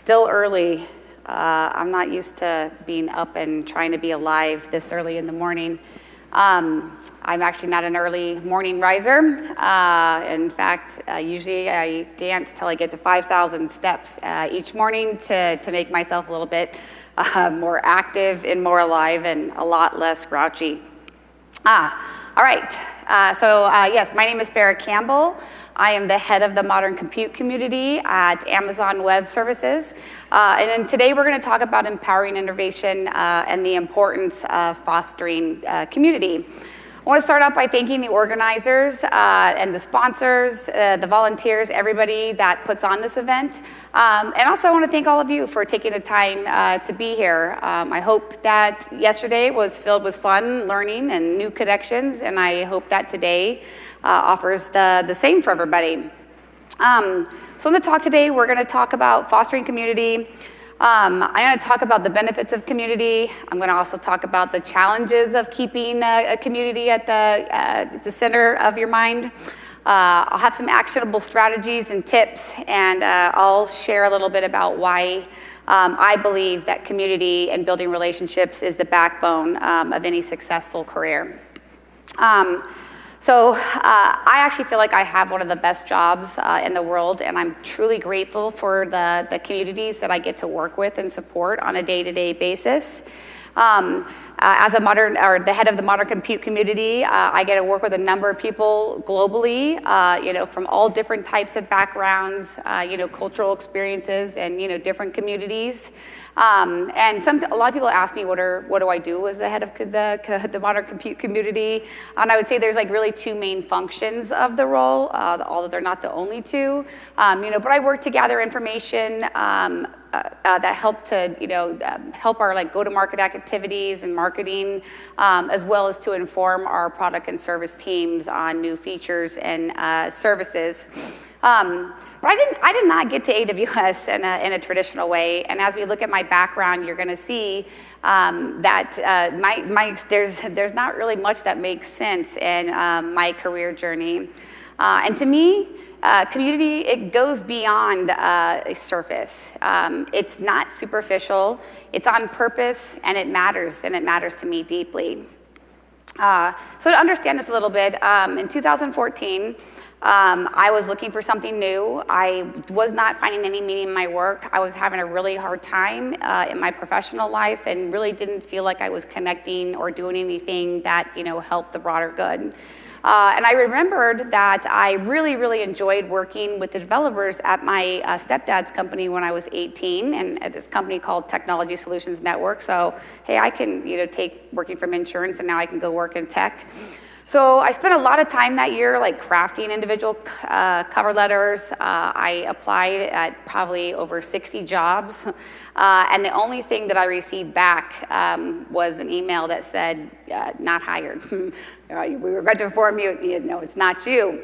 Still early. I'm not used to being up and trying to be alive this early in the morning. I'm actually not an early morning riser. In fact, usually I dance till I get to 5,000 steps each morning to make myself a little bit more active and more alive and a lot less grouchy. All right. Yes, my name is Farrah Campbell. I am the head of the modern compute community at Amazon Web Services. And then today we're going to talk about empowering innovation and the importance of fostering community. I want to start out by thanking the organizers and the sponsors, the volunteers, everybody that puts on this event. And also I want to thank all of you for taking the time to be here. I hope that yesterday was filled with fun, learning, and new connections, and I hope that today offers the same for everybody. So in the talk today, we're going to talk about fostering community. I'm going to talk about the benefits of community. I'm going to also talk about the challenges of keeping a community at the center of your mind. I'll have some actionable strategies and tips, and I'll share a little bit about why I believe that community and building relationships is the backbone of any successful career. I actually feel like I have one of the best jobs in the world, and I'm truly grateful for the communities that I get to work with and support on a day-to-day basis. As the head of the modern compute community, I get to work with a number of people globally, from all different types of backgrounds, cultural experiences, and different communities. And a lot of people ask me, what do I do as the head of the modern compute community? And I would say there's like really two main functions of the role, although they're not the only two. But I work to gather information that help to help our go-to-market activities and marketing, as well as to inform our product and service teams on new features and services. But I did not get to AWS in a traditional way, and as we look at my background, you're going to see that there's not really much that makes sense in my career journey. And to me, community, it goes beyond a surface. It's not superficial, it's on purpose, and it matters to me deeply. So to understand this a little bit, in 2014, I was looking for something new. I was not finding any meaning in my work. I was having a really hard time in my professional life and really didn't feel like I was connecting or doing anything that helped the broader good. And I remembered that I really, really enjoyed working with the developers at my stepdad's company when I was 18, and at this company called Technology Solutions Network. So, hey, I can take working from insurance, and now I can go work in tech. So I spent a lot of time that year crafting individual cover letters. I applied at probably over 60 jobs. And the only thing that I received back was an email that said, not hired. We regret to inform you, no, it's not you.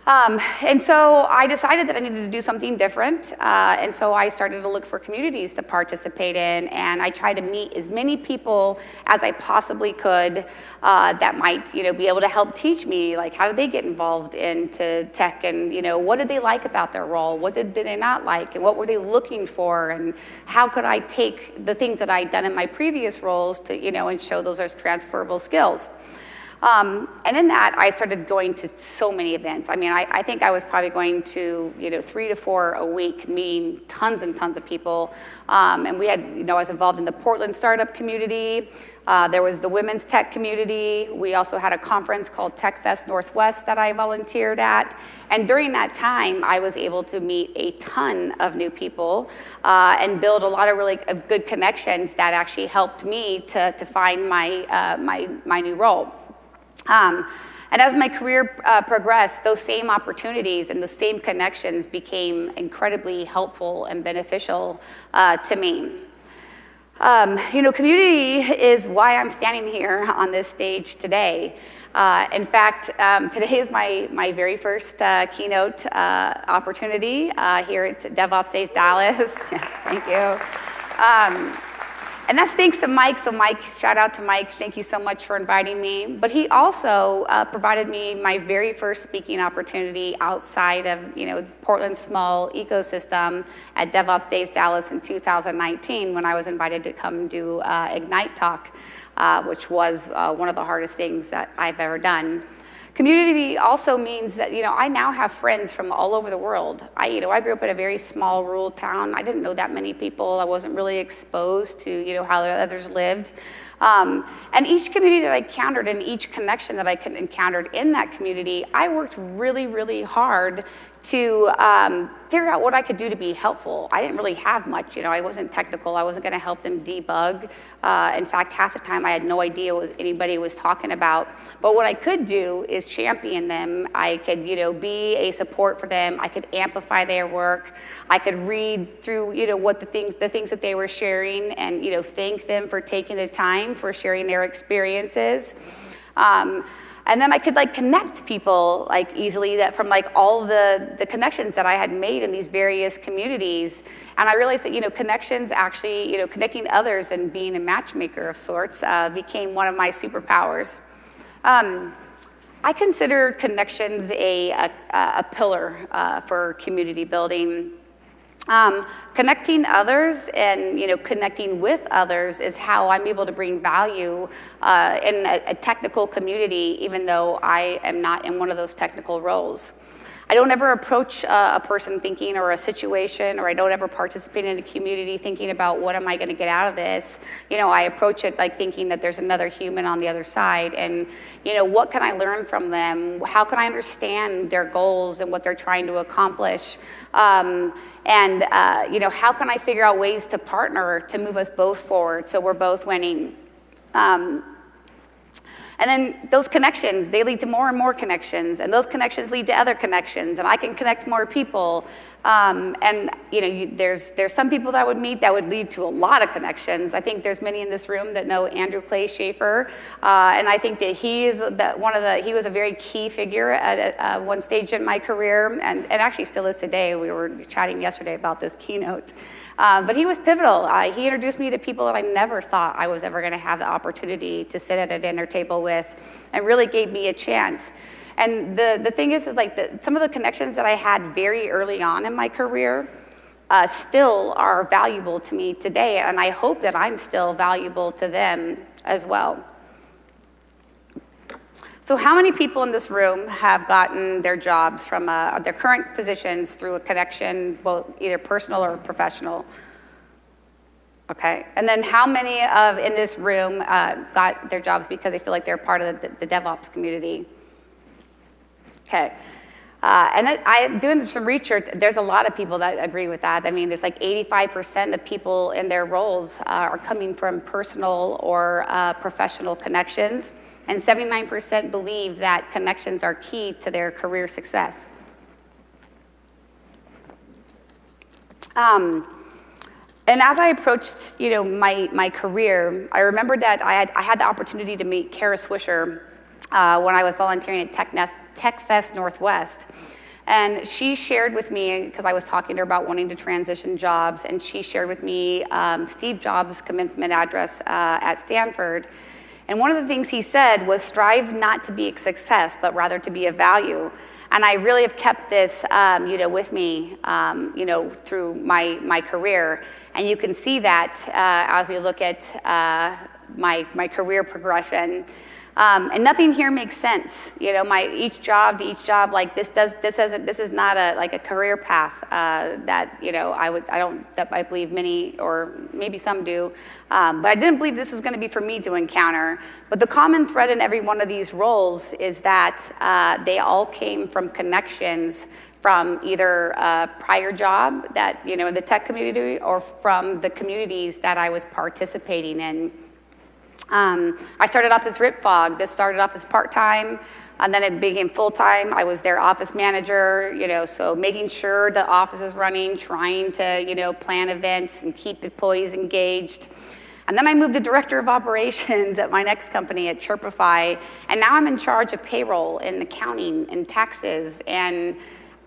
And so I decided that I needed to do something different. And so I started to look for communities to participate in. And I tried to meet as many people as I possibly could that might be able to help teach me, how did they get involved into tech, and what did they like about their role? What did they not like? And what were they looking for? And how could I take the things that I'd done in my previous roles to, and show those as transferable skills? And in that, I started going to so many events. I mean, I think I was probably going to, 3 to 4 a week, meeting tons and tons of people. And we had, I was involved in the Portland startup community. There was the women's tech community. We also had a conference called TechFest Northwest that I volunteered at. And during that time, I was able to meet a ton of new people and build a lot of really good connections that actually helped me to find my new role. And as my career progressed, those same opportunities and the same connections became incredibly helpful and beneficial to me. Community is why I'm standing here on this stage today. In fact, today is my very first keynote opportunity here at DevOps Days Dallas. Thank you. And that's thanks to Mike. So Mike, shout out to Mike. Thank you so much for inviting me. But he also provided me my very first speaking opportunity outside of, Portland's small ecosystem at DevOps Days Dallas in 2019 when I was invited to come do Ignite Talk, which was one of the hardest things that I've ever done. Community also means that, I now have friends from all over the world. I grew up in a very small rural town. I didn't know that many people. I wasn't really exposed to, how others lived. And each community that I encountered and each connection that I encountered in that community, I worked really, really hard to figure out what I could do to be helpful. I didn't really have much, I wasn't technical. I wasn't gonna help them debug. In fact, half the time I had no idea what anybody was talking about. But what I could do is champion them. I could, be a support for them. I could amplify their work. I could read through, what the things that they were sharing and, thank them for taking the time for sharing their experiences. And then I could connect people easily from all the connections that I had made in these various communities. And I realized that, connections actually, connecting others and being a matchmaker of sorts became one of my superpowers. I consider connections a pillar for community building. Connecting others and connecting with others is how I'm able to bring value in a technical community, even though I am not in one of those technical roles. I don't ever approach a person thinking, or a situation, or I don't ever participate in a community thinking about what am I going to get out of this. I approach it thinking that there's another human on the other side, and what can I learn from them? How can I understand their goals and what they're trying to accomplish? And how can I figure out ways to partner to move us both forward so we're both winning? And then those connections, they lead to more and more connections, and those connections lead to other connections, and I can connect more people. There's some people that I would meet that would lead to a lot of connections. I think there's many in this room that know Andrew Clay Schaefer, and I think that he was a very key figure at one stage in my career, and actually still is today. We were chatting yesterday about this keynote. But he was pivotal. He introduced me to people that I never thought I was ever going to have the opportunity to sit at a dinner table with, and really gave me a chance. And the thing is some of the connections that I had very early on in my career still are valuable to me today, and I hope that I'm still valuable to them as well. So how many people in this room have gotten their jobs from their current positions through a connection, both either personal or professional? Okay, and then how many in this room got their jobs because they feel like they're part of the DevOps community? Okay, and doing some research, there's a lot of people that agree with that. I mean, there's 85% of people in their roles are coming from personal or professional connections. And 79% believe that connections are key to their career success. And as I approached, my career, I remembered that I had the opportunity to meet Kara Swisher when I was volunteering at Tech Fest Northwest. And she shared with me, because I was talking to her about wanting to transition jobs, and she shared with me Steve Jobs' commencement address at Stanford. And one of the things he said was, strive not to be a success, but rather to be a value. And I really have kept this, with me, through my career. And you can see that as we look at my career progression. And nothing here makes sense. Each job, this is not a career path that I believe many, or maybe some do, but I didn't believe this was going to be for me to encounter. But the common thread in every one of these roles is that they all came from connections from either a prior job that in the tech community, or from the communities that I was participating in. I started off as RipFog. This started off as part-time, and then it became full-time. I was their office manager, so making sure the office is running, trying to, plan events and keep employees engaged. And then I moved to director of operations at my next company at Chirpify, and now I'm in charge of payroll and accounting and taxes. And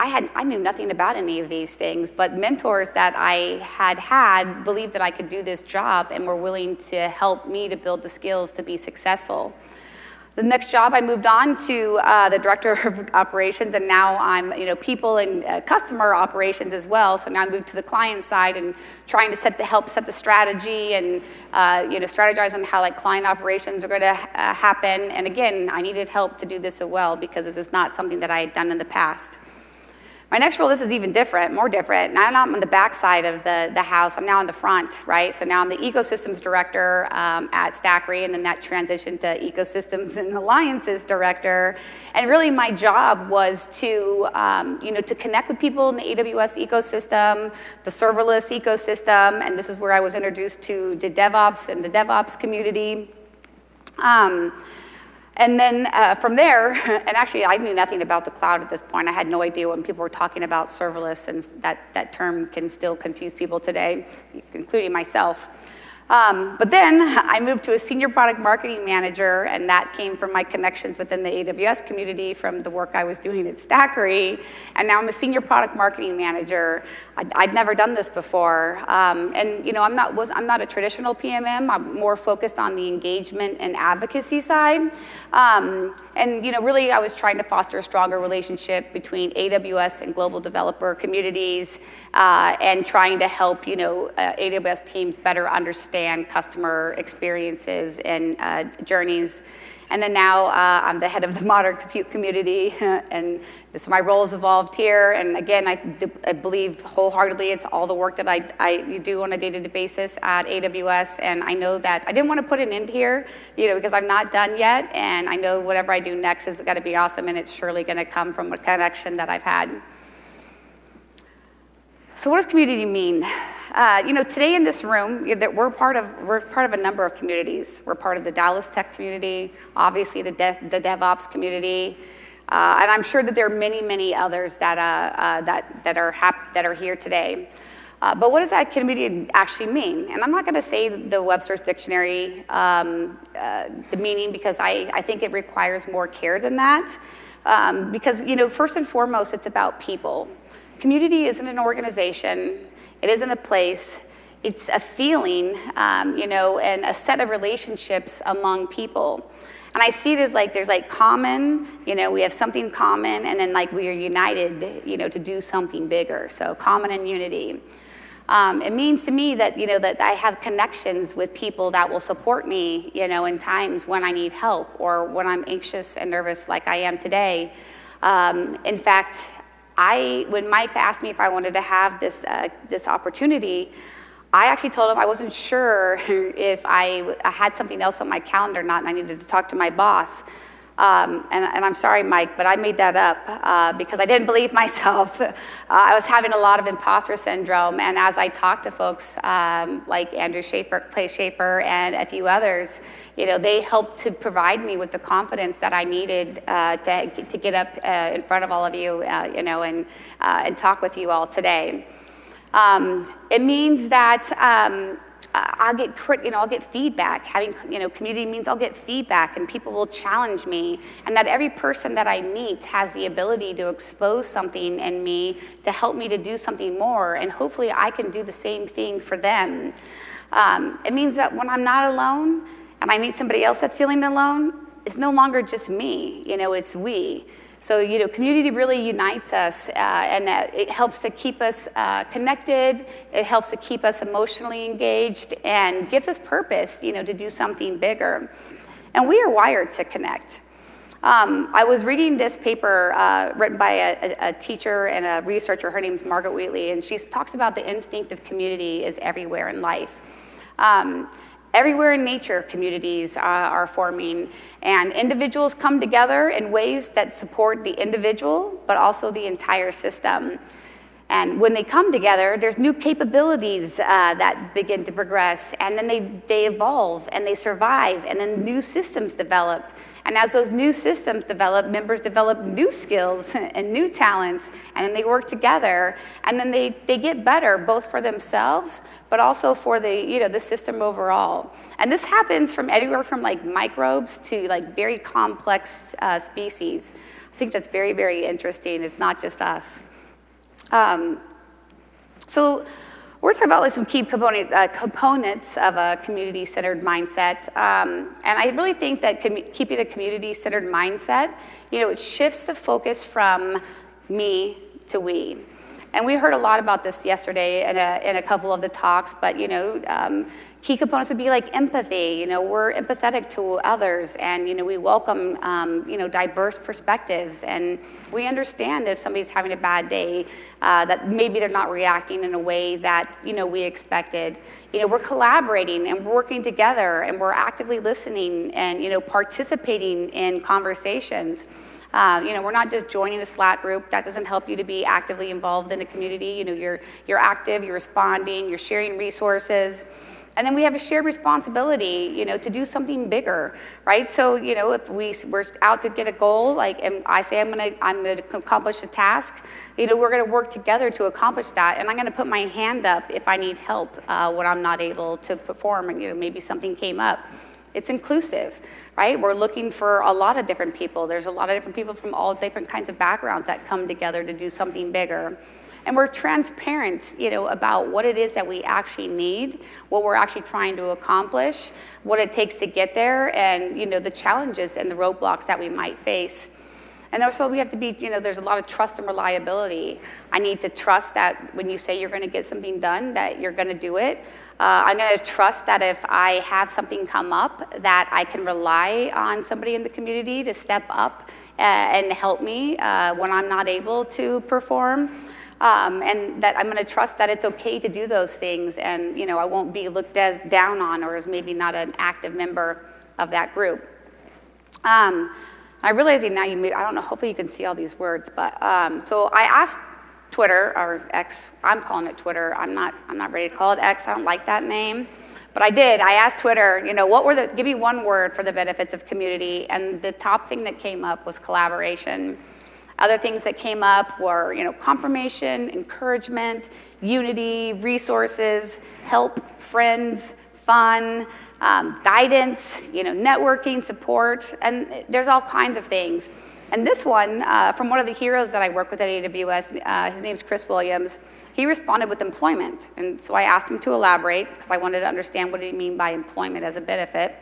I knew nothing about any of these things, but mentors that I had believed that I could do this job and were willing to help me to build the skills to be successful. The next job, I moved on to the director of operations, and now I'm, people and customer operations as well. So now I moved to the client side and trying to help set the strategy and strategize on how client operations are going to happen. And again, I needed help to do this as well because this is not something that I had done in the past. My next role, this is even different, more different. Now I'm on the back side of the house. I'm now in the front, right? So now I'm the ecosystems director at Stackery, and then that transitioned to ecosystems and alliances director. And really my job was to, to connect with people in the AWS ecosystem, the serverless ecosystem, and this is where I was introduced to DevOps and the DevOps community. And then from there, and actually I knew nothing about the cloud at this point. I had no idea when people were talking about serverless, and that term can still confuse people today, including myself. But then I moved to a senior product marketing manager, and that came from my connections within the AWS community from the work I was doing at Stackery. And now I'm a senior product marketing manager. I'd never done this before. I'm not a traditional PMM. I'm more focused on the engagement and advocacy side. Really I was trying to foster a stronger relationship between AWS and global developer communities, and trying to help, AWS teams better understand customer experiences and journeys. And then now I'm the head of the modern compute community, and my role has evolved here. And again, I believe wholeheartedly it's all the work that I do on a day-to-day basis at AWS. And I know that I didn't want to put an end here, because I'm not done yet. And I know whatever I do next is going to be awesome, and it's surely going to come from a connection that I've had. So what does community mean? Today in this room, we're part of a number of communities. We're part of the Dallas Tech community, obviously the DevOps community, and I'm sure that there are many, many others that are here today. But what does that community actually mean? And I'm not going to say the Webster's Dictionary, the meaning, because I think it requires more care than that. Because first and foremost, it's about people. Community isn't an organization. It isn't a place. It's a feeling, and a set of relationships among people. And I see it as there's common, we have something common, and then we are united, to do something bigger. So common and unity. It means to me that, that I have connections with people that will support me, in times when I need help or when I'm anxious and nervous like I am today. In fact, when Mike asked me if I wanted to have this opportunity, I actually told him I wasn't sure if I had something else on my calendar or not, and I needed to talk to my boss. And I'm sorry, Mike, but I made that up because I didn't believe myself. I was having a lot of imposter syndrome, and as I talked to folks like Andrew Schaefer, Clay Schaefer, and a few others, they helped to provide me with the confidence that I needed to get up in front of all of you, and talk with you all today. It means that I'll get feedback. Having, community means I'll get feedback, and people will challenge me, and that every person that I meet has the ability to expose something in me to help me to do something more, and hopefully I can do the same thing for them. It means that when I'm not alone, and I meet somebody else that's feeling alone, it's no longer just me, it's we. So, community really unites us, and it helps to keep us connected. It helps to keep us emotionally engaged and gives us purpose, to do something bigger. And we are wired to connect. I was reading this paper written by a teacher and a researcher. Her name's Margaret Wheatley, and she talks about the instinct of community is everywhere in life. Everywhere in nature, communities are forming, and individuals come together in ways that support the individual, but also the entire system. And when they come together, there's new capabilities that begin to progress, and then they evolve, and they survive, and then new systems develop. And as those new systems develop, members develop new skills and new talents, and then they work together, and then they get better, both for themselves, but also for the system overall. And this happens from anywhere from microbes to very complex species. I think that's very, very interesting. It's not just us. So we're talking about like some key components of a community-centered mindset, and I really think that keeping a community-centered mindset, it shifts the focus from me to we. And we heard a lot about this yesterday in a couple of the talks, but key components would be like empathy. We're empathetic to others, and we welcome diverse perspectives, and we understand if somebody's having a bad day, that maybe they're not reacting in a way that we expected. We're collaborating and working together, and we're actively listening and participating in conversations. We're not just joining a Slack group. That doesn't help you to be actively involved in a community. You're active, you're responding, you're sharing resources. And then we have a shared responsibility, to do something bigger, right? So, if we're out to get a goal, and I say I'm gonna accomplish a task, we're gonna work together to accomplish that, and I'm gonna put my hand up if I need help when I'm not able to perform, and maybe something came up. It's inclusive, right? We're looking for a lot of different people. There's a lot of different people from all different kinds of backgrounds that come together to do something bigger. And we're transparent, about what it is that we actually need, what we're actually trying to accomplish, what it takes to get there, and, the challenges and the roadblocks that we might face. And also we have to be, there's a lot of trust and reliability. I need to trust that when you say you're gonna get something done, that you're gonna do it. I'm gonna trust that if I have something come up, that I can rely on somebody in the community to step up and help me when I'm not able to perform. And that I'm gonna trust that it's okay to do those things, and I won't be looked as down on or as maybe not an active member of that group. I realize now I don't know, hopefully you can see all these words, but so I asked Twitter, or X, I'm calling it Twitter, I'm not ready to call it X, I don't like that name, but I asked Twitter, give me one word for the benefits of community, and the top thing that came up was collaboration. Other things that came up were, confirmation, encouragement, unity, resources, help, friends, fun, guidance, networking, support, and there's all kinds of things. And this one, from one of the heroes that I work with at AWS, his name's Chris Williams, he responded with employment. And so I asked him to elaborate, because I wanted to understand what did he mean by employment as a benefit.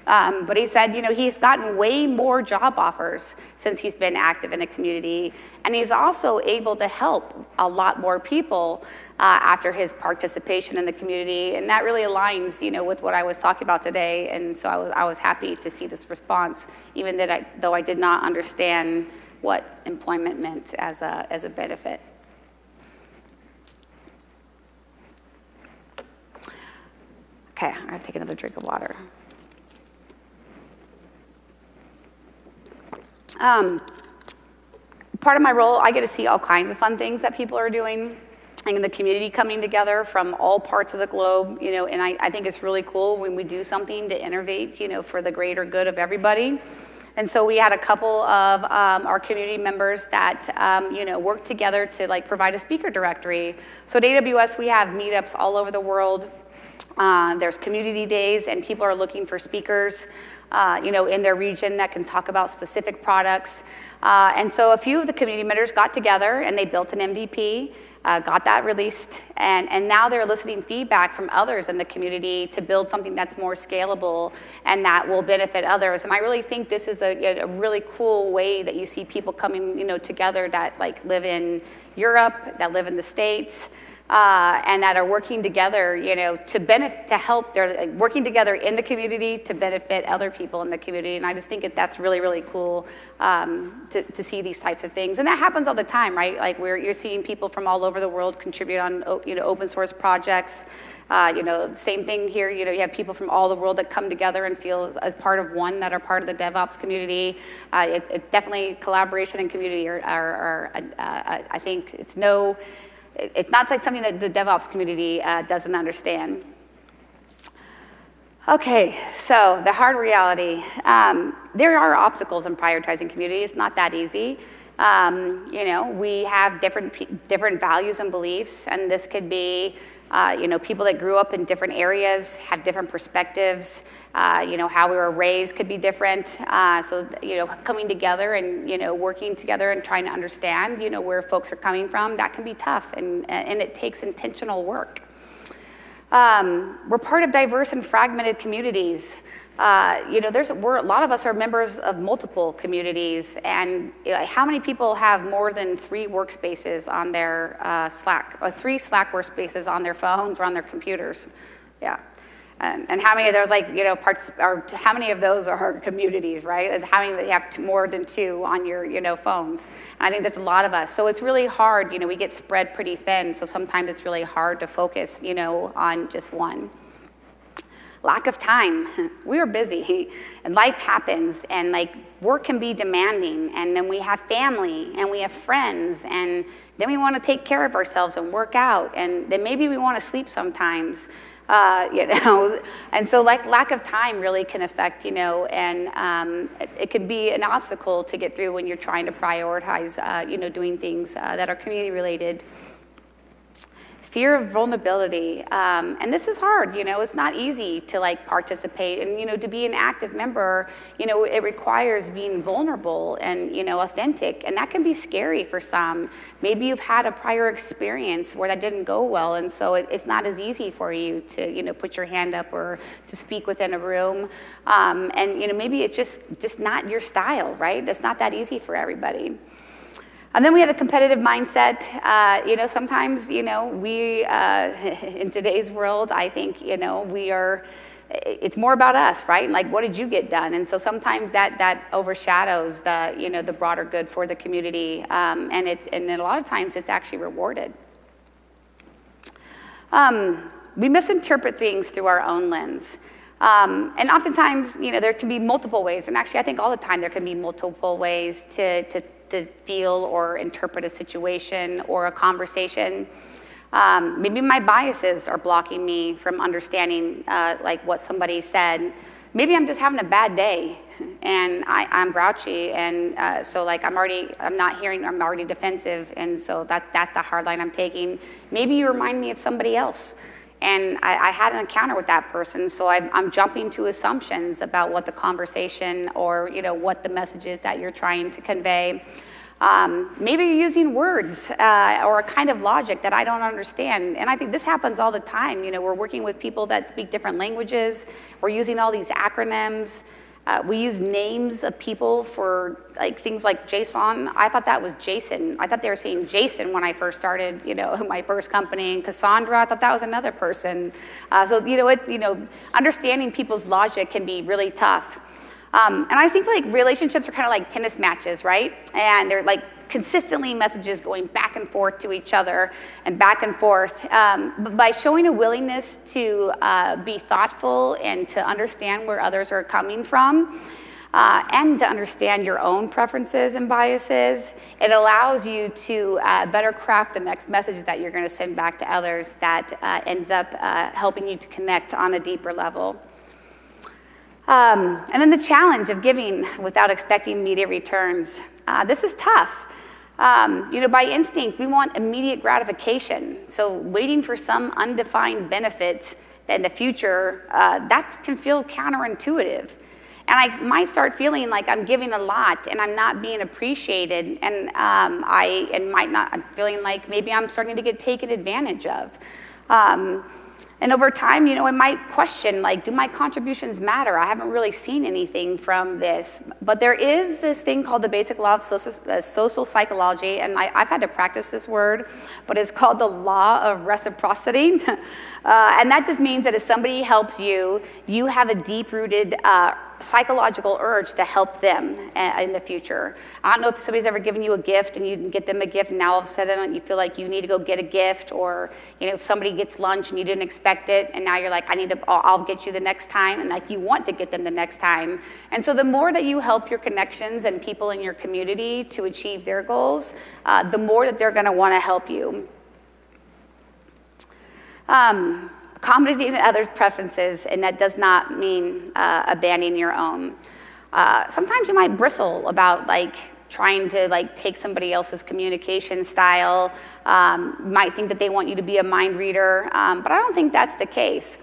But he said, he's gotten way more job offers since he's been active in a community, and he's also able to help a lot more people after his participation in the community, and that really aligns, with what I was talking about today. And so I was happy to see this response, even though I did not understand what employment meant as a benefit. Okay, I gotta take another drink of water. Part of my role, I get to see all kinds of fun things that people are doing, and the community coming together from all parts of the globe, and I think it's really cool when we do something to innovate, for the greater good of everybody. And so we had a couple of our community members that, worked together to provide a speaker directory. So at AWS, we have meetups all over the world. There's community days, and people are looking for speakers, in their region that can talk about specific products. And so a few of the community members got together and they built an MVP, got that released, and now they're eliciting feedback from others in the community to build something that's more scalable and that will benefit others. And I really think this is a really cool way that you see people coming, together that live in Europe, that live in the States, and that are working together, to help. They're working together in the community to benefit other people in the community. And I just think that's really, really cool to see these types of things. And that happens all the time, right? You're seeing people from all over the world contribute on, open source projects. Same thing here. You have people from all the world that come together and feel as part of one, that are part of the DevOps community. It definitely collaboration and community are I think it's not something that the DevOps community doesn't understand. Okay, so the hard reality. There are obstacles in prioritizing community. It's not that easy. We have different values and beliefs, and this could be People that grew up in different areas have different perspectives. How we were raised could be different. So coming together and, working together and trying to understand, where folks are coming from, that can be tough, and it takes intentional work. We're part of diverse and fragmented communities. A lot of us are members of multiple communities, and how many people have more than 3 workspaces on their Slack, or 3 Slack workspaces on their phones or on their computers? Yeah. And how many of those, how many of those are communities, right? And how many have more than 2 on your phones? And I think there's a lot of us. So it's really hard, we get spread pretty thin, so sometimes it's really hard to focus, on just one. Lack of time. We are busy, and life happens, and work can be demanding, and then we have family, and we have friends, and then we want to take care of ourselves and work out, and then maybe we want to sleep sometimes. And so lack of time really can affect, and it can be an obstacle to get through when you're trying to prioritize, doing things that are community related. Fear of vulnerability, and this is hard, it's not easy to participate, and to be an active member, it requires being vulnerable and authentic, and that can be scary for some. Maybe you've had a prior experience where that didn't go well, and so it's not as easy for you to put your hand up or to speak within a room, and maybe it's just not your style, right? That's not that easy for everybody. And then we have a competitive mindset. Sometimes, we, in today's world, I think, it's more about us, right? And what did you get done? And so sometimes that overshadows the broader good for the community. And a lot of times it's actually rewarded. We misinterpret things through our own lens. And oftentimes, there can be multiple ways. And actually, I think all the time there can be multiple ways to feel or interpret a situation or a conversation. Maybe my biases are blocking me from understanding what somebody said. Maybe I'm just having a bad day and I'm grouchy, and so I'm already defensive, and so that's the hard line I'm taking. Maybe you remind me of somebody else, and I had an encounter with that person, so I'm jumping to assumptions about what the conversation or what the message is that you're trying to convey. Maybe you're using words or a kind of logic that I don't understand, and I think this happens all the time. We're working with people that speak different languages. We're using all these acronyms. We use names of people for things like Jason. I thought that was Jason. I thought they were saying Jason when I first started, my first company. And Cassandra, I thought that was another person. So understanding people's logic can be really tough. And I think relationships are kind of like tennis matches, right? And they're consistently messages going back and forth to each other and back and forth. But by showing a willingness to be thoughtful and to understand where others are coming from, and to understand your own preferences and biases, it allows you to better craft the next message that you're going to send back to others that ends up helping you to connect on a deeper level. And then the challenge of giving without expecting immediate returns. This is tough. By instinct, we want immediate gratification. So waiting for some undefined benefit in the future, that can feel counterintuitive. And I might start feeling like I'm giving a lot and I'm not being appreciated, and I'm feeling like maybe I'm starting to get taken advantage of. And over time, it might question, do my contributions matter? I haven't really seen anything from this. But there is this thing called the basic law of social psychology, and I've had to practice this word, but it's called the law of reciprocity. And that just means that if somebody helps you, you have a deep-rooted psychological urge to help them in the future. I don't know if somebody's ever given you a gift and you didn't get them a gift, and now all of a sudden you feel like you need to go get a gift, or if somebody gets lunch and you didn't expect it, and now you're like, I'll get you the next time, and you want to get them the next time. And so the more that you help your connections and people in your community to achieve their goals, the more that they're going to want to help you. Accommodating others' preferences, and that does not mean abandoning your own. Sometimes you might bristle about trying to like take somebody else's communication style. Might think that they want you to be a mind reader, but I don't think that's the case.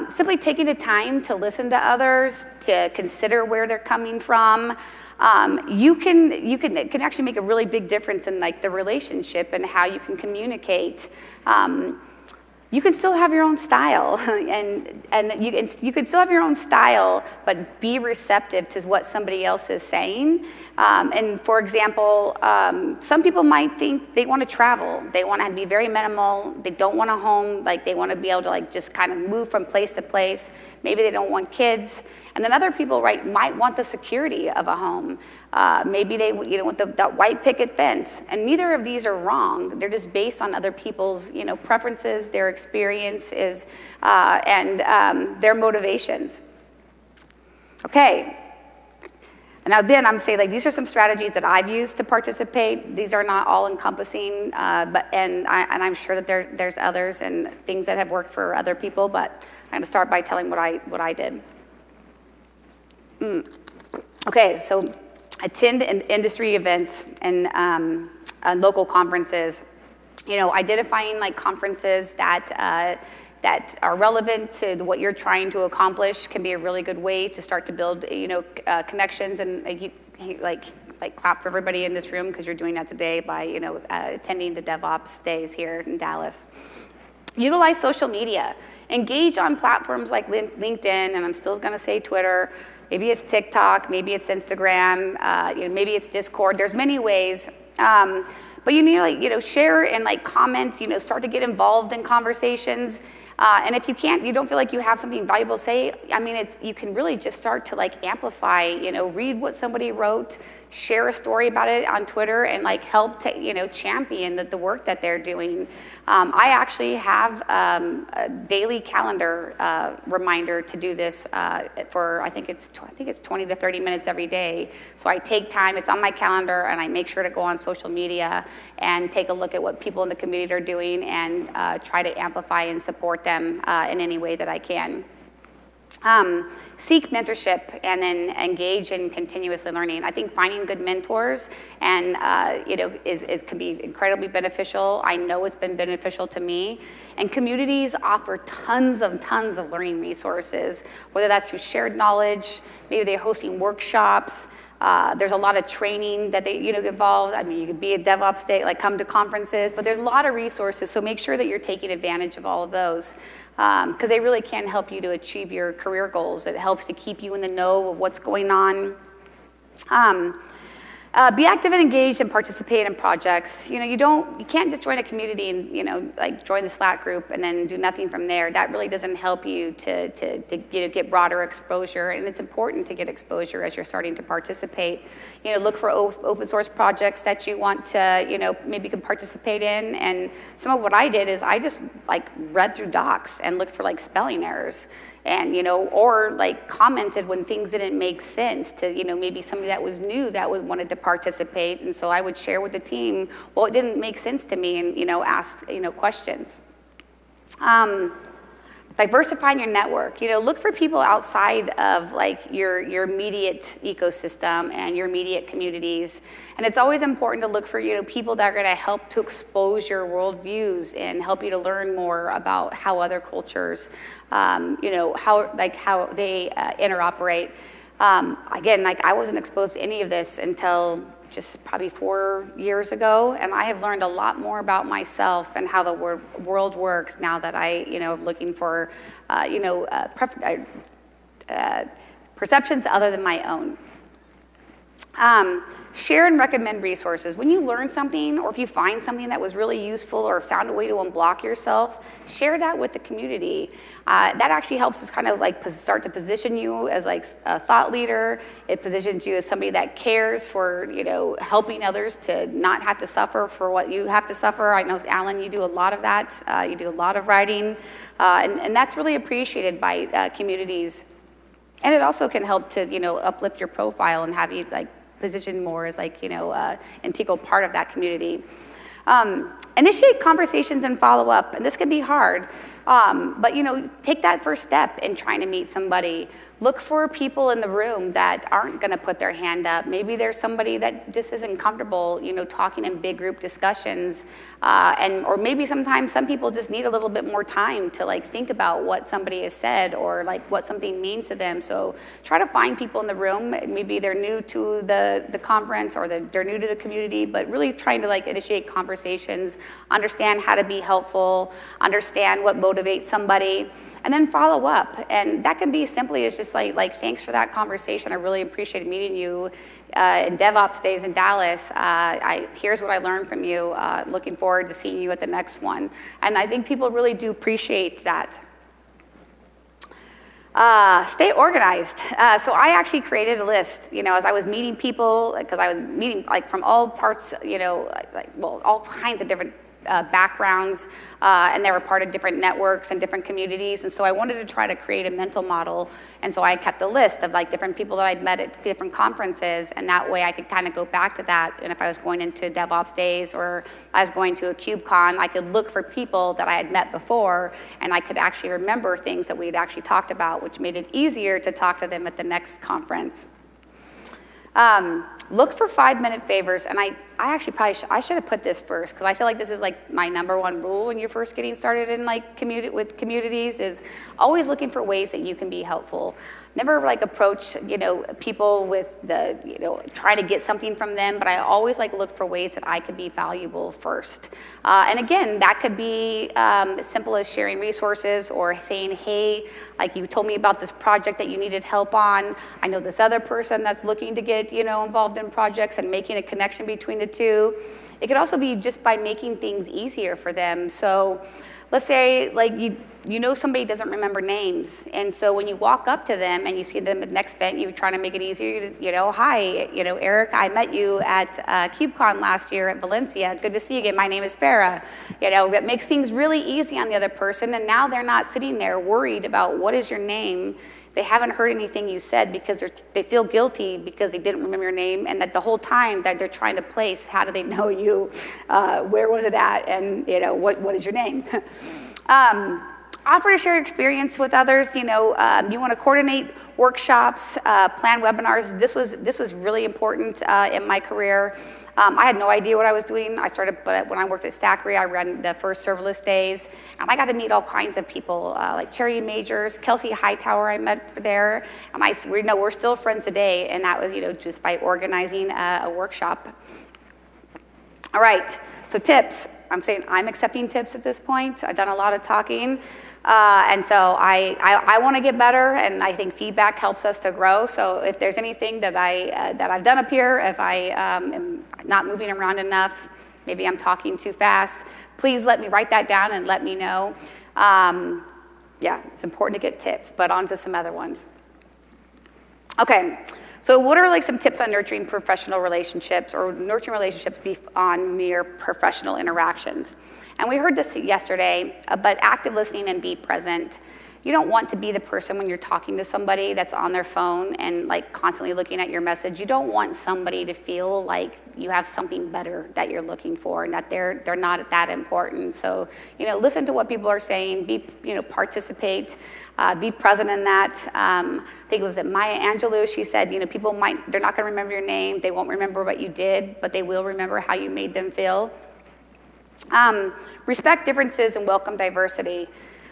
Simply taking the time to listen to others, to consider where they're coming from, it can actually make a really big difference in like the relationship and how you can communicate. You can still have your own style, and you can still have your own style, but be receptive to what somebody else is saying. And for example, some people might think they want to travel. They want to be very minimal. They don't want a home. Like they want to be able to like just kind of move from place to place. Maybe they don't want kids. And then other people, right, might want the security of a home. Maybe they, want that white picket fence. And neither of these are wrong. They're just based on other people's, preferences, their experiences, and their motivations. Okay. Now then I'm saying like these are some strategies that I've used to participate. These are not all encompassing, and I'm sure that there's others and things that have worked for other people. But I'm going to start by telling what I did. Okay, so attend industry events and local conferences. Identifying like conferences that are relevant to what you're trying to accomplish can be a really good way to start to build, connections, and like clap for everybody in this room because you're doing that today by, attending the DevOps days here in Dallas. Utilize social media. Engage on platforms like LinkedIn, and I'm still going to say Twitter. Maybe it's TikTok, maybe it's Instagram, maybe it's Discord. There's many ways. But you need to share and comment, start to get involved in conversations. And if you don't feel like you have something valuable to say, you can really just start to amplify, read what somebody wrote, share a story about it on Twitter, and help to, champion the work that they're doing. I actually have a daily calendar reminder to do this for I think it's 20 to 30 minutes every day. So I take time, it's on my calendar, and I make sure to go on social media and take a look at what people in the community are doing and try to amplify and support them in any way that I can. Seek mentorship and then engage in continuously learning. I think finding good mentors and can be incredibly beneficial. I know it's been beneficial to me. And communities offer tons of learning resources, whether that's through shared knowledge, maybe they're hosting workshops. There's a lot of training that they get involved. You could be a DevOps day, come to conferences, but there's a lot of resources, so make sure that you're taking advantage of all of those because they really can help you to achieve your career goals. It helps to keep you in the know of what's going on. Be active and engaged and participate in projects. You can't just join a community and join the Slack group and then do nothing from there. That really doesn't help you to get broader exposure, and it's important to get exposure as you're starting to participate. Look for open source projects that you want to maybe you can participate in. And some of what I did is I just read through docs and looked for spelling errors. And, or commented when things didn't make sense to, maybe somebody that was new that wanted to participate. And so I would share with the team, well, it didn't make sense to me, and, ask, questions. Diversifying your network. Look for people outside of your immediate ecosystem and your immediate communities. And it's always important to look for people that are going to help to expose your worldviews and help you to learn more about how other cultures, how they interoperate. Again, I wasn't exposed to any of this until just probably 4 years ago, and I have learned a lot more about myself and how the world works now that I, am looking for, perceptions other than my own. Share and recommend resources. When you learn something, or if you find something that was really useful or found a way to unblock yourself, share that with the community. That actually helps us kind of start to position you as a thought leader. It positions you as somebody that cares for, helping others to not have to suffer for what you have to suffer. I know, Alan, you do a lot of that. You do a lot of writing, and that's really appreciated by communities. And it also can help to, uplift your profile and have you positioned more as integral part of that community. Initiate conversations and follow up, and this can be hard. But take that first step in trying to meet somebody. Look for people in the room that aren't going to put their hand up. Maybe there's somebody that just isn't comfortable, talking in big group discussions, or maybe sometimes some people just need a little bit more time to think about what somebody has said or what something means to them. So try to find people in the room. Maybe they're new to the conference or they're new to the community, but really trying to initiate conversations, understand how to be helpful, understand what motivates somebody, and then follow up. And that can be simply as just thanks for that conversation. I really appreciated meeting you in DevOps Days in Dallas. Here's what I learned from you. Looking forward to seeing you at the next one. And I think people really do appreciate that. Stay organized. So I actually created a list, as I was meeting people, because I was meeting from all parts, all kinds of different backgrounds, and they were part of different networks and different communities. And so I wanted to try to create a mental model. And so I kept a list of different people that I'd met at different conferences. And that way I could kind of go back to that. And if I was going into DevOps Days or I was going to a KubeCon, I could look for people that I had met before, and I could actually remember things that we had actually talked about, which made it easier to talk to them at the next conference. Look for 5-minute favors, and I actually probably I should have put this first, because I feel like this is my number one rule when you're first getting started in with communities, is always looking for ways that you can be helpful. Never approach people with the trying to get something from them, but I always look for ways that I could be valuable first. And again, that could be as simple as sharing resources or saying, hey, you told me about this project that you needed help on. I know this other person that's looking to get involved in projects, and making a connection between the two. It could also be just by making things easier for them. So let's say somebody doesn't remember names, and so when you walk up to them and you see them at the next event, you're trying to make it easier. Hi, Eric, I met you at KubeCon last year at Valencia. Good to see you again. My name is Farrah. It makes things really easy on the other person, and now they're not sitting there worried about what is your name. They haven't heard anything you said because they feel guilty because they didn't remember your name, and that the whole time that they're trying to place, how do they know you? Where was it at? And what is your name? Offer to share your experience with others. You want to coordinate workshops, plan webinars. This was really important in my career. I had no idea what I was doing. But when I worked at Stackery, I ran the first serverless days, and I got to meet all kinds of people, like charity majors. Kelsey Hightower I met there, and we're still friends today, and that was just by organizing a workshop. All right, so tips. I'm saying I'm accepting tips at this point. I've done a lot of talking. And so I want to get better, and I think feedback helps us to grow. So if there's anything that I've done up here, if I am not moving around enough, maybe I'm talking too fast, please let me write that down and let me know. Yeah, it's important to get tips, but on to some other ones. Okay, so what are some tips on nurturing professional relationships, or nurturing relationships beyond mere professional interactions? And we heard this yesterday, but active listening and be present. You don't want to be the person when you're talking to somebody that's on their phone and constantly looking at your message. You don't want somebody to feel like you have something better that you're looking for, and that they're not that important. So listen to what people are saying. Participate. Be present in that. I think it was Maya Angelou. She said, people they're not going to remember your name. They won't remember what you did, but they will remember how you made them feel. Respect differences and welcome diversity.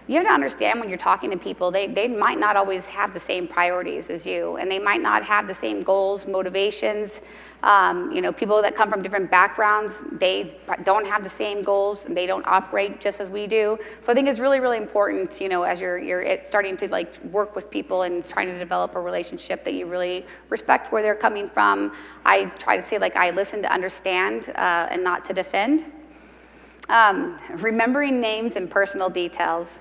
You have to understand when you're talking to people, they might not always have the same priorities as you, and they might not have the same goals, motivations. People that come from different backgrounds, they don't have the same goals, and they don't operate just as we do. So I think it's really, really important, as you're starting to work with people and trying to develop a relationship, that you really respect where they're coming from. I try to say I listen to understand and not to defend. Remembering names and personal details.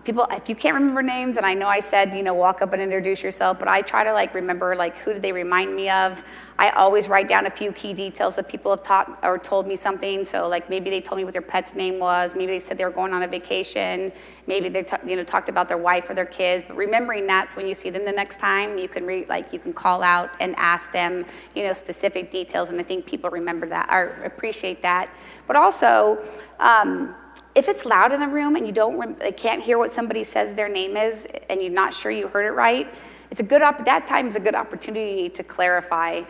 People, if you can't remember names, and I know I said, walk up and introduce yourself, but I try to remember who do they remind me of. I always write down a few key details that people have taught or told me something. So maybe they told me what their pet's name was. Maybe they said they were going on a vacation. Maybe they talked about their wife or their kids. But remembering that, so when you see them the next time, you can you can call out and ask them specific details. And I think people remember that or appreciate that. But also, If it's loud in the room and you can't hear what somebody says their name is and you're not sure you heard it right, that time is a good opportunity to clarify.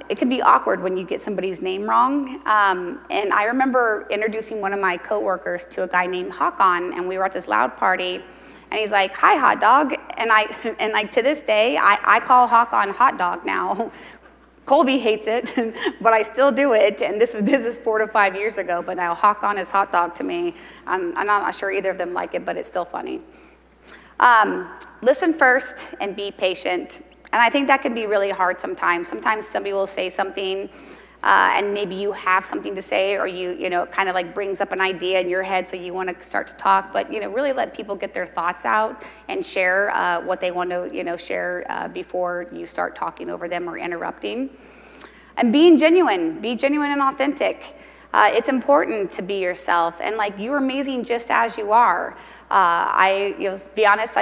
It can be awkward when you get somebody's name wrong. And I remember introducing one of my coworkers to a guy named Hakan, and we were at this loud party, and he's like, "Hi, hot dog." And like to this day, I call Hakan hot dog now. Colby hates it, but I still do it. And this is 4 to 5 years ago, but now Hakan is hot dog to me. I'm not sure either of them like it, but it's still funny. Listen first and be patient. And I think that can be really hard sometimes. Sometimes somebody will say something, and maybe you have something to say, or it kind of like brings up an idea in your head, so you want to start to talk. But really let people get their thoughts out and share what they want to share before you start talking over them or interrupting. And be genuine and authentic. It's important to be yourself, and you're amazing just as you are. Be honest.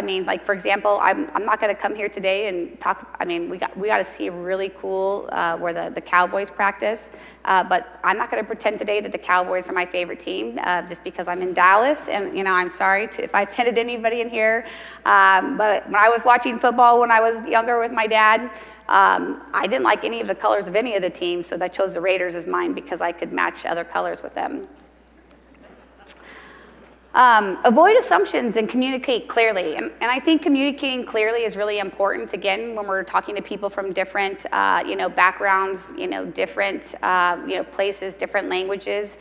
For example, I'm not going to come here today and talk. We got to see a really cool where the Cowboys practice, but I'm not going to pretend today that the Cowboys are my favorite team just because I'm in Dallas, and I'm sorry if I offended anybody in here. But when I was watching football when I was younger with my dad, I didn't like any of the colors of any of the teams, so I chose the Raiders as mine because I could match other colors with them. Avoid assumptions and communicate clearly. And I think communicating clearly is really important, again, when we're talking to people from different backgrounds, different places, different languages.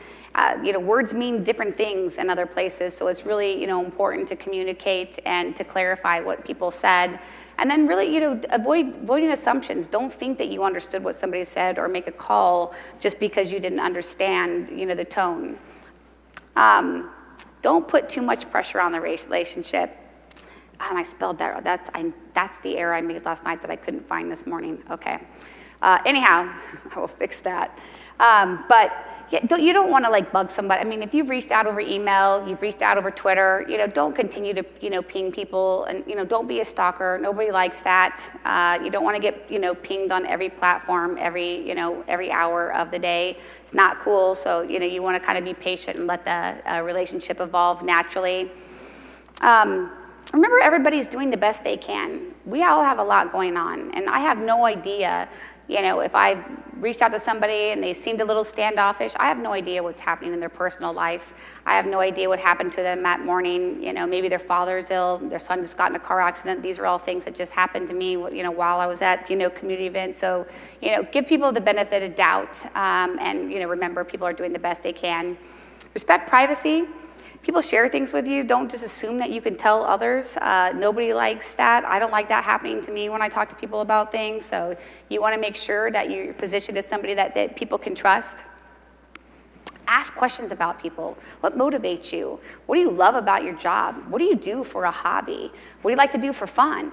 Words mean different things in other places, so it's really important to communicate and to clarify what people said. And then really, avoiding assumptions. Don't think that you understood what somebody said or make a call just because you didn't understand, the tone. Don't put too much pressure on the relationship. And I spelled that. That's the error I made last night that I couldn't find this morning. Okay. Anyhow, I will fix that. But you don't want to bug somebody. If you've reached out over email, you've reached out over Twitter, don't continue to, ping people, and, don't be a stalker. Nobody likes that. You don't want to get, pinged on every platform, every hour of the day. It's not cool. So, you want to kind of be patient and let the relationship evolve naturally. Remember, everybody's doing the best they can. We all have a lot going on, and I have no idea. If I've reached out to somebody and they seemed a little standoffish, I have no idea what's happening in their personal life. I have no idea what happened to them that morning. Maybe their father's ill, their son just got in a car accident. These are all things that just happened to me, while I was at, community events. So, give people the benefit of doubt, and, remember, people are doing the best they can. Respect privacy. People share things with you. Don't just assume that you can tell others. Nobody likes that. I don't like that happening to me when I talk to people about things. So you want to make sure that you're positioned as somebody that people can trust. Ask questions about people. What motivates you? What do you love about your job? What do you do for a hobby? What do you like to do for fun?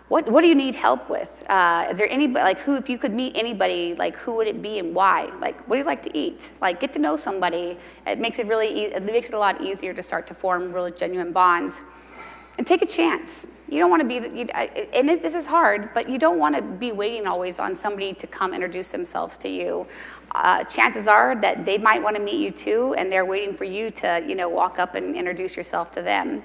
What do you need help with? Is there anybody, if you could meet anybody, who would it be and why? What do you like to eat? Get to know somebody. It makes it a lot easier to start to form really genuine bonds. And take a chance. You don't want to be, this is hard, but you don't want to be waiting always on somebody to come introduce themselves to you. Chances are that they might want to meet you too, and they're waiting for you to, walk up and introduce yourself to them.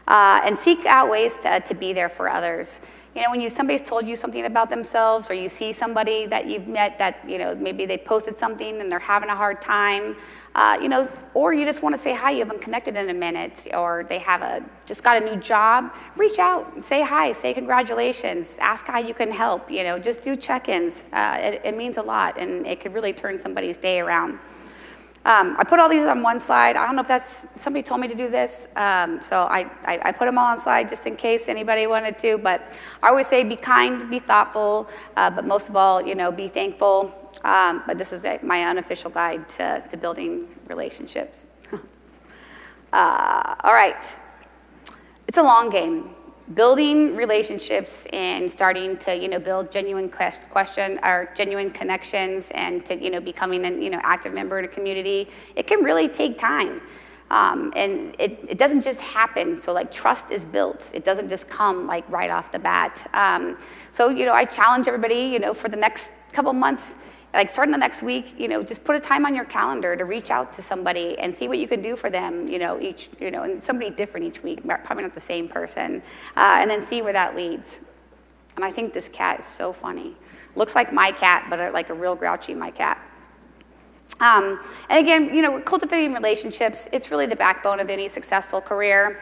And seek out ways to be there for others. When somebody's told you something about themselves, or you see somebody that you've met that, maybe they posted something and they're having a hard time, or you just want to say hi, you haven't connected in a minute, or they just got a new job, reach out and say hi, say congratulations, ask how you can help, just do check-ins. It means a lot, and it could really turn somebody's day around. I put all these on one slide. I don't know if somebody told me to do this, so I put them all on slide just in case anybody wanted to, but I always say be kind, be thoughtful, but most of all, be thankful. But this is my unofficial guide to building relationships. All right. It's a long game. Building relationships and starting to, build genuine genuine connections, and to, becoming an, active member in a community, it can really take time. And it doesn't just happen. So trust is built. It doesn't just come right off the bat. So, I challenge everybody, for the next couple months, like starting the next week, just put a time on your calendar to reach out to somebody and see what you can do for them, and somebody different each week, probably not the same person, and then see where that leads. And I think this cat is so funny. Looks like my cat, but like a real grouchy my cat. And again, cultivating relationships, it's really the backbone of any successful career.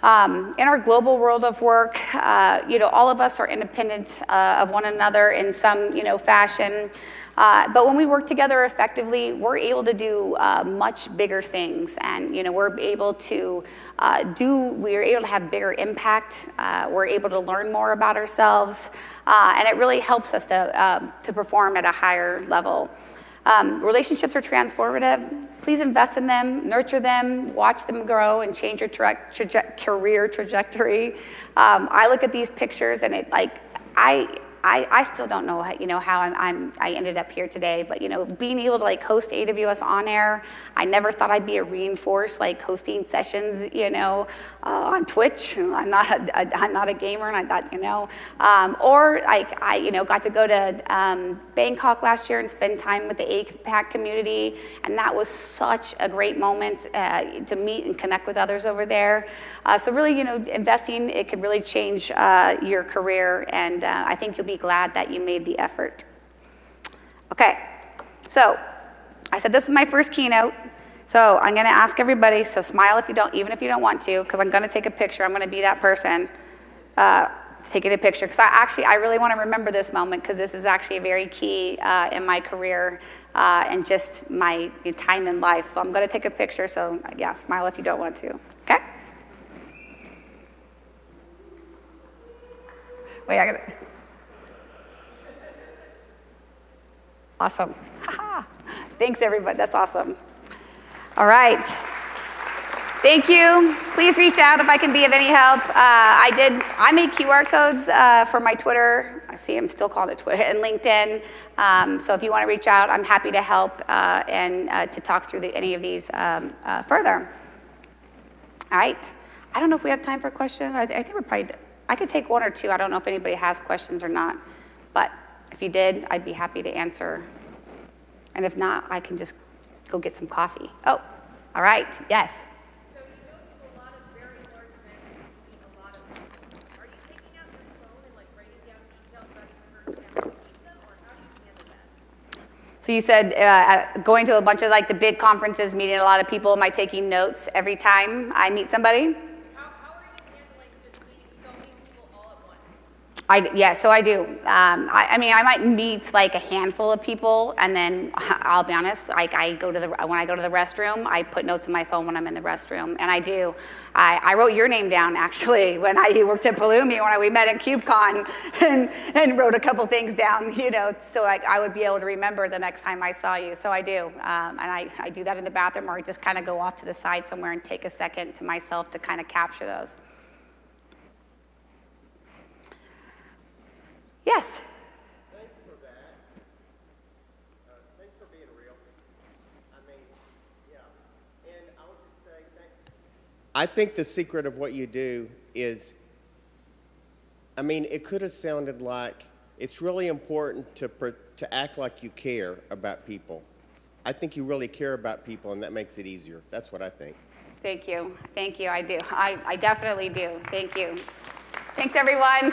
In our global world of work, all of us are independent of one another in some, fashion. But when we work together effectively, we're able to do much bigger things, and we're able to have bigger impact. We're able to learn more about ourselves, and it really helps us to perform at a higher level. Relationships are transformative. Please invest in them, nurture them, watch them grow, and change your career trajectory. I look at these pictures, and I still don't know how I ended up here today, but being able to host AWS on air, I never thought I'd be a reinforced hosting sessions on Twitch. I'm not a gamer, and I thought I got to go to Bangkok last year and spend time with the APAC community, and that was such a great moment to meet and connect with others over there. So really, investing, it could really change your career, and I think you'll be glad that you made the effort. Okay, so I said this is my first keynote, so I'm going to ask everybody, so smile if you don't, even if you don't want to, because I'm going to take a picture. I'm going to be that person taking a picture, because I really want to remember this moment, because this is actually very key in my career and just my time in life. So I'm going to take a picture, so yeah, smile if you don't want to. Okay? Wait, I got it. Awesome. Thanks, everybody. That's awesome. All right. Thank you. Please reach out if I can be of any help. I made QR codes for my Twitter. I see I'm still calling it Twitter, and LinkedIn. So if you want to reach out, I'm happy to help and to talk through any of these further. All right. I don't know if we have time for questions. I think we're probably, I could take one or two. I don't know if anybody has questions or not. But if you did, I'd be happy to answer. And if not, I can just go get some coffee. Oh, all right. Yes. So you go to a lot of very large events, you meet a lot of people. Are you taking out your phone and writing down details about each person after you meet them, or how do you handle that? So you said going to a bunch of the big conferences, meeting a lot of people, am I taking notes every time I meet somebody? How are you handling just meeting so many people all at once? Yeah, so I do. I might meet a handful of people, and then I'll be honest. When I go to the restroom, I put notes in my phone when I'm in the restroom, and I do. I wrote your name down actually when I worked at Pulumi when we met in KubeCon, and wrote a couple things down, so I would be able to remember the next time I saw you. So I do, and I do that in the bathroom, or I just kind of go off to the side somewhere and take a second to myself to kind of capture those. Yes? Thanks for that. Thanks for being real. Yeah. And I would just say thanks. I think the secret of what you do is, it could have sounded like it's really important to act like you care about people. I think you really care about people, and that makes it easier. That's what I think. Thank you. Thank you. I do. I definitely do. Thank you. Thanks, everyone.